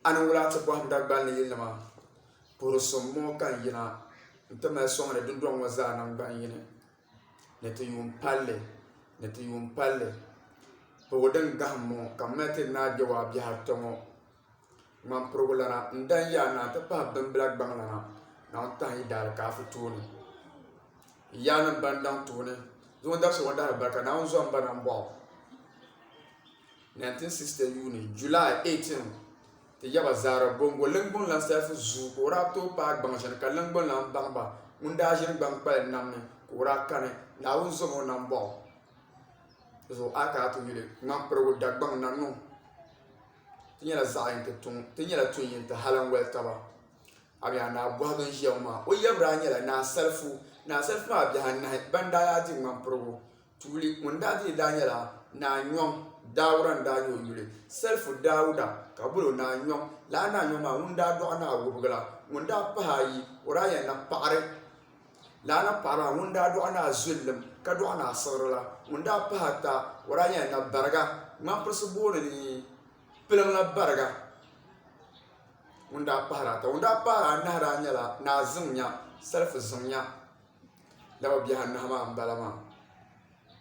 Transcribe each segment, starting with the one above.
Ana wula ti bɔhim Dagbanli yilima puhirsim ŋɔ kan yina n-ti mali sɔŋni Dundoŋ ŋɔ zaa nangbani yini ni ti yuum palli puhi din gahim ŋɔ ka m mali ti naai be waa biɛhi ata ŋɔ ŋmampirigu lana n-dan yaa na nti pahi bimbila gbaŋ lana naawuni tahi yi daali kaafu tooni yaanim ban daŋ tooni zuŋɔ dabsi ŋɔ dahali barika naawuni zɔm ba nan bɔɣu 1960 Juni July 18 ti yaba zaara bongo lingbun lan sɛlifu zuu ka o daa tooi paai gbaŋ ʒini ka lingbun lan baŋ ba ŋun daa ʒini gbaŋ kpali nam ni ka o daa kani naawuni zɔm o nan bɔɣu zuɣu a ka ti yuli ŋmampirigu dagbaŋ na niŋ ti nyɛla zaɣ' yinti tuŋ ti nyɛla tun yinti halan wali taba a yaa naa bɔhigu n ʒiya maa o yabraa nyɛla naa salifu maa biɛhi anahi ban daa yaa di ŋmampirigu tuuli ŋun daa di daa nyɛla naa nyɔŋ daawuda n daa nyɛ o yuli salifu daawuda ka bolo naa nyɔŋ laa naa nyɔŋ maa ŋun daa dɔɣi naa wubigila ŋun daa pahi ayi o daa yɛn na paɣari laa na paɣari maa ŋun daa dɔɣi naa zullim ka dɔɣi naa siɣirila ŋun daa pahi ata o daa yɛn na bariga ŋmampirisi booni ni piliŋla bariga ŋun daa pahiri ata ŋun daa pahiri anahi daa nyɛla naa ziŋnya salifu ziŋnya laba biɛhi anahi maa n bala maa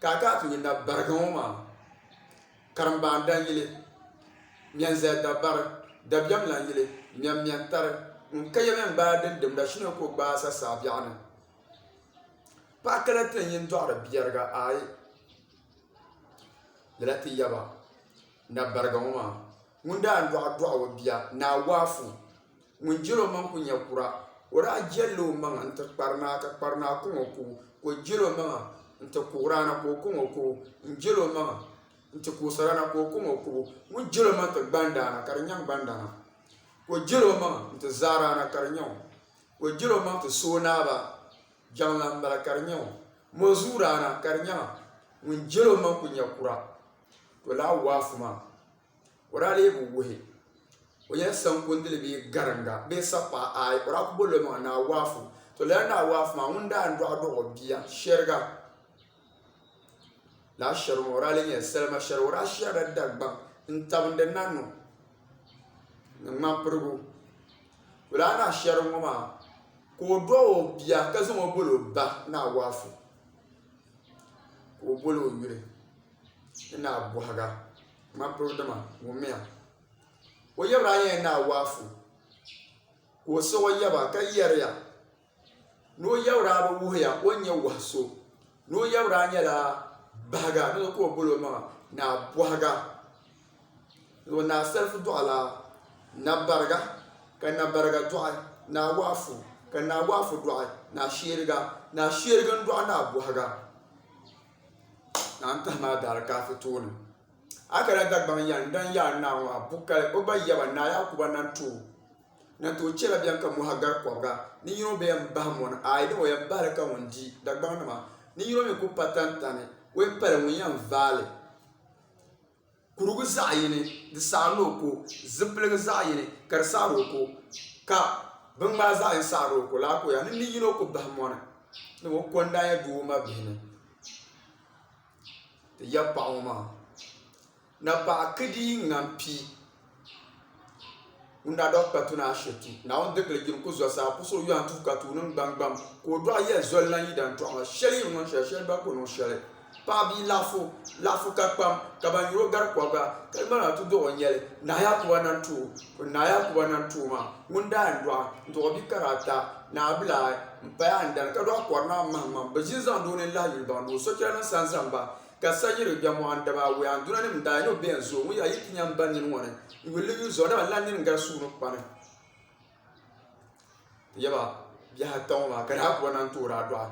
ka a ti yuli na bariga ŋɔ maa karimbaan dan yili mɛn zali dabari dabiɛm lan yili mɛn tari n ka yɛm gbaai din dimda shino ko gbaai sa saabɛɣu ni paɣa kala ti yin dɔɣiri biɛriga ayi lala ti yaba na bariga ŋɔ maa ŋun daa dɔɣi o bia naa waafu ŋun jɛli o maŋ ku nyɛ kura o daa jɛlli o maŋa n ti kparinaa ka kparinaa kɔŋɔ ku ko jɛli o maŋa n ti kuɣuraana ko kɔŋɔ ku n jɛli o maŋa n ti kuɣusarana ko kɔŋɔ ku ŋun jɛli o maŋ ti gbandaana ka di nyɛ gbandana ko jɛli o maŋa n ti zaaraana ka di nyɛ ko jɛli o maŋ ti soonaaba jaŋlan bala ka di nyɛ mo zuuraana ka di nyɛ ŋun jɛli o maŋ ku nyɛ kura to laa waafu maa o daa lee bi wuhi o nyɛla sankundili bee garinga bee sapaɣa ayi o daa ku boli o maŋa naa waafu to lala naa waafu maa ŋun daa dɔɣi o bia shɛriga laa shɛri ŋɔ o daa lee nyɛla salima shɛri o daa shɛrila dagbaŋ n tabindi nanu ni ŋmampirigu to laa naa shɛri ŋɔ maa ka o dɔɣi o bia ka zaŋ o boli o ba naa waafu ka o boli o yuli ni naa bɔhiga ŋmampirigu dima ŋumiya o yabraa nyɛla naa waafu ka o siɣi o yaba ka yɛriya ni o yabraa bi wuhiya o nyɛ wahiso ni o yabraa nyɛla bahiga ni ka o boli o maŋa naa bɔhiga o naa salifu dɔɣila na bariga ka na bariga dɔɣi naa waafu ka naa waafu dɔɣi naa sheeriga n dɔɣi naa bɔhiga naa n tahi maa daali kaafu tooni a kana dagbaŋ yan dan yaa naa ŋɔ a bukali o gba yaba naa Yakuba nan too chɛla biɛni ka mɔha gari kɔbiga ni yino bɛ yɛn bahi mɔni ayi ni o yɛn bahili ka ŋun di dagbaŋ nima ni yino mi ku pa tantani o yɛn pali ŋun yɛn vaali kurugu zaɣ yini di saɣari o ko zipiligu zaɣ yini ka di saɣari o ko ka bin ŋmaa zaɣ yini saɣari o ko laa ko ya ni yino ku bahi mɔni ni o ko n daa nyɛ doo ma bihi ni ti ya paɣa ŋɔ maa na paɣa kidi ŋan pii ŋun daa dɔɣi kpatu naa shɛtu naawuni dikili jini ku zɔri saa puso yɔn tuhi ka tuu niŋ gbangbam ka o dɔɣi yɛli zɔli lan yi dan tɔɣa shɛli yi niŋ shɛli ba ku niŋ shɛli paɣa bii laɣafu ka kpam ka ban yuro gari kɔbiga ka ŋmana tu dɔɣi o nyɛli naa Yakuba nan too maa ŋun daa yɛn dɔɣi n dɔɣi bi karata naa bila n paya n dani ka dɔɣi kɔri naa mahimam bi ʒini zaŋ dooni lahi yuli baŋ do so chɛla ni san zaŋ ba ka sayiri gbɛmɔɣu daba wɛyan duna nim daa ni o bɛn zo ŋun yaa yi ti nyam ba nini ŋɔ ni n yuli yuli zuɣu dama lan nini gari suuni kpani yaba biɛhi ata ŋɔ maa ka naa Yakuba nan toori a dɔɣi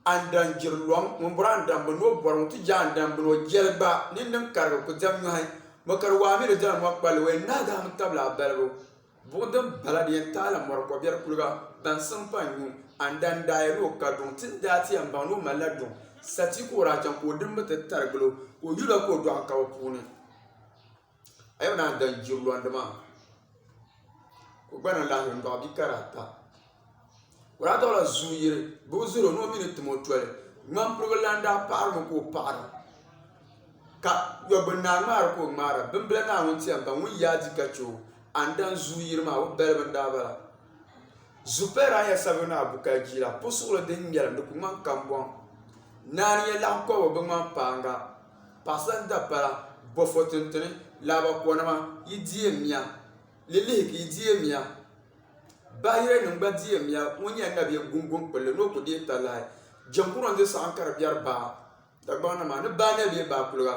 andan jiri lɔŋ ŋun bɔra andan bini o bɔri ŋun ti jɛ andan bini o jɛli gba nin nim karigi ku dɛm nyɔhi makari waa mi di dɛna ŋɔ kpalli o yɛn naagi mi tabili a balibu buɣu din bala di yɛn taala mɔri ko biɛri kuliga ban siŋ pa nyu andan daaya ni o ka duŋ tin daa ti yɛn baŋ ni o malila duŋ sati ko o daa chaŋ ka o dimbi ti tari gilo ka o yula ka o dɔɣi ka o puuni a yɛn naan dan jiri lɔndi maa o gba niŋ lahi yɛn dɔɣi bi karata o daa dɔɣila zuu yiri buɣu zuro ni o mini tim o toli ŋmampirigu lan daa paɣari mi ka o paɣara ka yɔgbuni naa ŋmaari ka o ŋmaara bimbila naa ŋun ti yɛn baŋ ŋun yaa di ka chɛ o andan zu yirma o belbin dabala zupera ya sabina buka jila pusulo din yalam de kuma kambon nani ya la ko bo man panga pasan da para bo fotuntuni laba konama yidie mia lele ki yidie mia bayire nungba die mia wonya na bi gungun pele no ko de talai jamburan de sankar biar ba dagbana ma ne ba ne bi ba kulga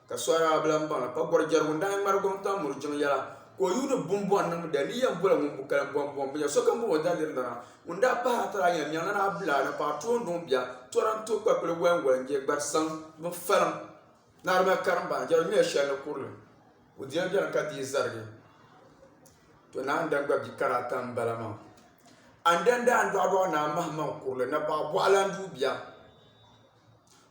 ka soya blan bana pa gor jargun dan mar gon ta mur jing yala ko yunu bumbon nan da ni ya bula mun bukala bom ya so kan bo dalir dana unda pa tara ya nya na bla na pa to ndon bia toran to ka pele wen wen je bar sang mo faram nar ma karamba jar me shal kurle o dia jar ka di zarge to na ndan gba bi karata mbalama andan da ando na mahma kurle na ba bo alandu bia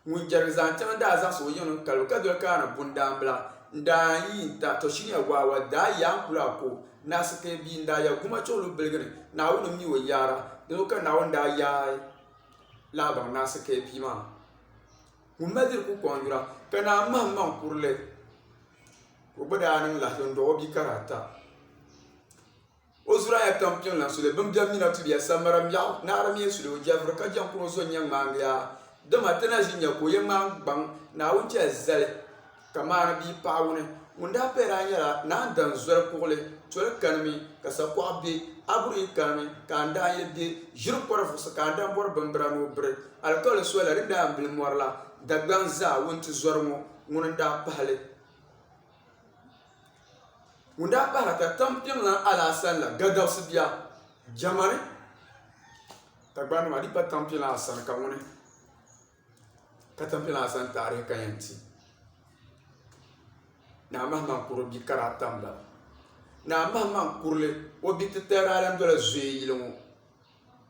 mun jar zantan da za so yin kalu ka do ka na bundambla nda yi ta to shine wa da ya kula ko na suke bi nda ya kuma cholo belgene na wonu mi wo yara do ka na wonda ya la ba na suke bi ma mun madir ku konjura kana mahma kurle ko bada nan la don do bi karata ozura ya champion la sule bam jamina tu biya samaram ya na arami sule javra ka jam ko so nyang mangya de matena jinya ko yema bang na wunche zale kamana bi paawune munda pera nyala na dan zor kokole tole kanmi kasa ko bi aburi kanmi kanda yedi jir por fo kanda bor bambrano bre alkol so la rinda ambil morla dagban za wonti zormo munda pale munda para ta tampin la ala sala gadaw sibiya jamane dagban ma di pa tampin la san ka woni ka tampin la san tare kayanti na mahman kuro bi karatamba na mahman kurle o bi tetara lam dola zwe yilongo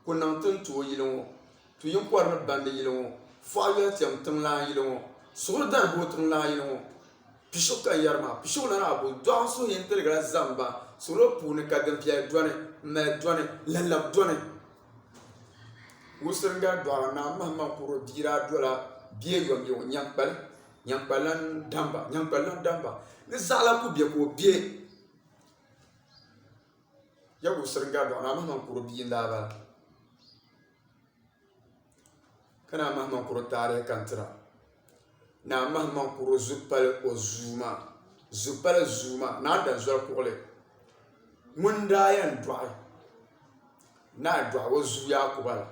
kunan tun to yilongo tu yin kwarna bande yilongo fa'ya tem tum la yilongo sur dar go tum la yilongo pisho ka yarma pisho na abu don so yin tere zamba suro pune ka dem pia dwane me dwane lalab dwane usrenga do na mahman kuro bira dola biye yom yo nyampalan damba ni zala ku bie ko bie ya ku sringa do na mahman kuro bi ndaba kana mahman kuro tare kantra na mahman kuro zupal o zuma na da zor kokole munda yan dwa na dwa o zu yakuba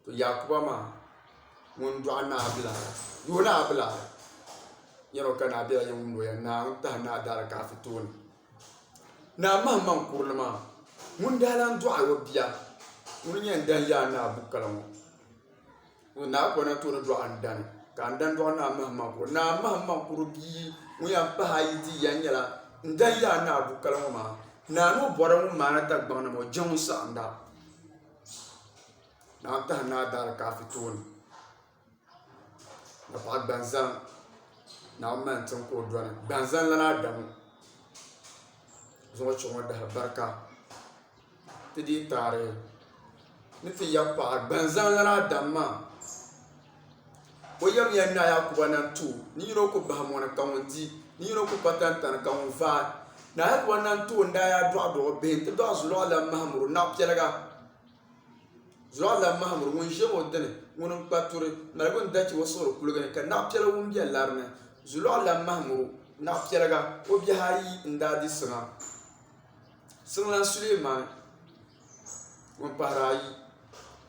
to yakuba ma mun dwa na abla yo na abla yaro kana bela yum ya na ta na dar ka fitun na mahman kurlama mun dalan du'a wo biya mun yen dan ya na bukalamo na ko na to du'a dan kan dan du'a na mahman ko na mahman kurbi mun ya pa hayiti yanyala ndan ya na bukalamo ma na no bora mun ma na ta gbana mo jon sa anda na ta na dar ka fitun na pa banzan na man tan ko dwana banzan lana damu zo chongo da barka tidi tare ni ti ya pa banzan lana damma o yam yan na ya ku banan tu ni ro ko ba mo na kawndi ni ro ko patan tan kan fa na ya banan tu nda ya do be te do zulo la mahmuru na pelaga zulo la mahmuru won je mo dene won pature na gon dachi wo soro kulugane kan na pela won biya larna zulo la mahmuru na pelaga o bi hari ndadi sanga sanglan suleiman won parayi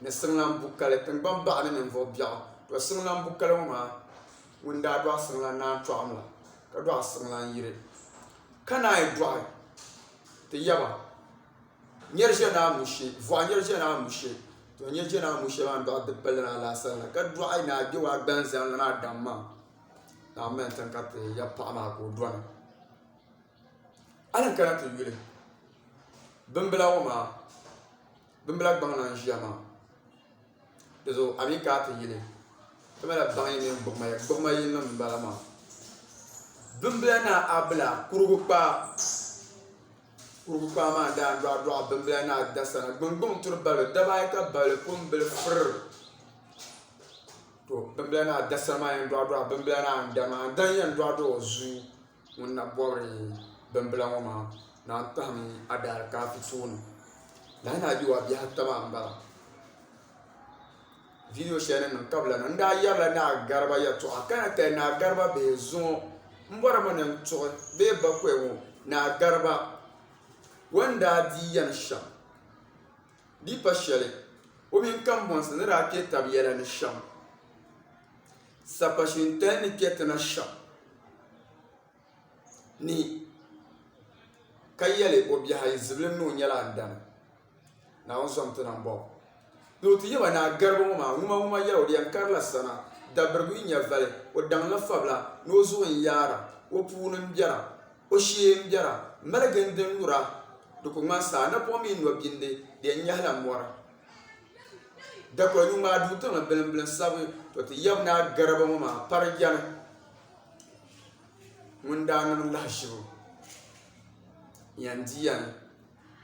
ne sanglan bukale tan bamba ne vo biya to sanglan bukale ma won da do sanglan na twamla ka do sanglan yire kana ai do te yaba nyerje na mushi vo nyerje na mushi to nyerje na mushi man do de pelna la sanglan ka do ai na ge wa banzan na damma na men tan ka te ya pa ma ko do na alan kana te yule bimbila wo ma bimbila gbang na njiyama dezo ami ka te yile to mala bang yi gbogma yi na mbala ma bimbila na abla kurugu pa ma da do bimbila na dasana gbong tur bal da ba ka bal kum bil fr to bimbila na dasama yi do bimbila na ndama dan yan do zu wonna bori bimbila ŋɔ maa naan tahami adaari kaafi tooni la yi naa yi wa biɛhi taba n bala video shɛli ni niŋ kabila ni n daa yɛrila naa gariba yɛltɔɣa ka na kai naa gariba bihi zuŋɔ n bɔrimi ni n tuɣi bee bakɔi ŋɔ naa gariba wan daa di yɛni shɛm dipa shɛli o mini kambɔnsi ni daa kpe tabi yɛla ni shɛm sapashintali ni kɛtina shɛm ni ka yɛli o biɛhi ayi zibilim ni o nyɛla andani naawuni zɔm ti nan bɔɣu ni o ti yɛba naa gariba ŋɔ maa ŋuma yɛla o di yɛn karila sana dabirigu yi nyɛ vali o daŋla fabila ni o zuɣu n yaara o puuni n biɛra o shee n biɛra maligi n din nyura di ku ŋmani saa na pɔɣu mii nɔ bindi di yɛn nyɛhila mɔri dakɔli nyu maa duu tiŋli bilim sabi to ti yɛbi naa gariba ŋɔ maa pari yɛni ŋun daa niŋ lahaʒibu yɛn di yɛni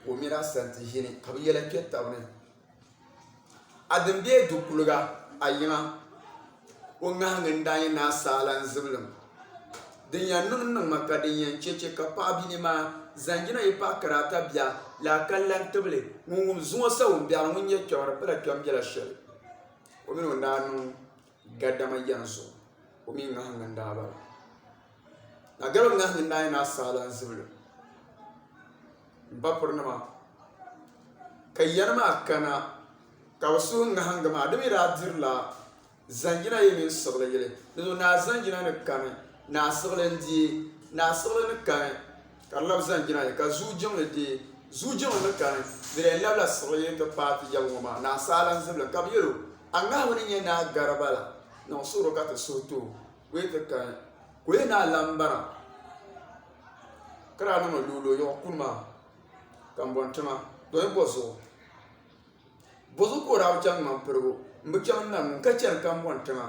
ka o mini asanti ʒini ka bi yɛla kpe tabi ni a din bee du kuliga a yiŋa o ŋahingi n daa nyɛ naa saala n zibilim din yɛn niŋ ma ka din yɛn cheche ka paɣa bini maa zanjina yi paɣa karata biya la ka lan tibili ŋun wum zuŋɔ sa wun biɛɣu ŋun nyɛ kpɛmri pala kpɛm biɛla shɛli o mini o daa niŋ gadama yɛn zuɣu o mii ŋahingi n daa bala na gariba ŋahingi n daa nyɛ naa saala n zibilim bapirinima ka yɛni maa kana ka bi suhi ŋahingi maa di mi daa dirila zanjina yi mini siɣili yili ni zo naa zanjina ni kani naa siɣili n deei naa siɣili ni kani ka di labi zanjina yi ka zuu jiŋli deei zuu jiŋli ni kani di yɛn labila siɣili yili ti paati yɛli ŋɔ maa naa saala n zibilim ka bi yɛlo a ŋahibu ni nyɛ naa gariba la niŋ suɣuro ka ti suhi too ku yi ti kani ku yi naa lambara ka daa niŋ o loolo yɔɣu kuli maa ka n bɔn tima do yi bo zuɣu ka o daa bi chaŋ ŋman pirigu n bi chaŋ nam ŋun ka chɛni ka n bɔn tima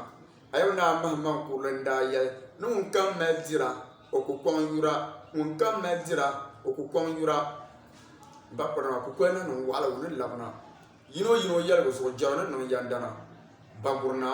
a yɛli naa mahi man kurili n daa yɛli ni ŋun kam mali dira o ku kɔŋ yura ŋun kam mali dira o ku kɔŋ yura bapirinima kukoli na niŋ waɣala wu ni labina yino yɛligu zuɣu jɛri ni niŋ yɛndana bagurina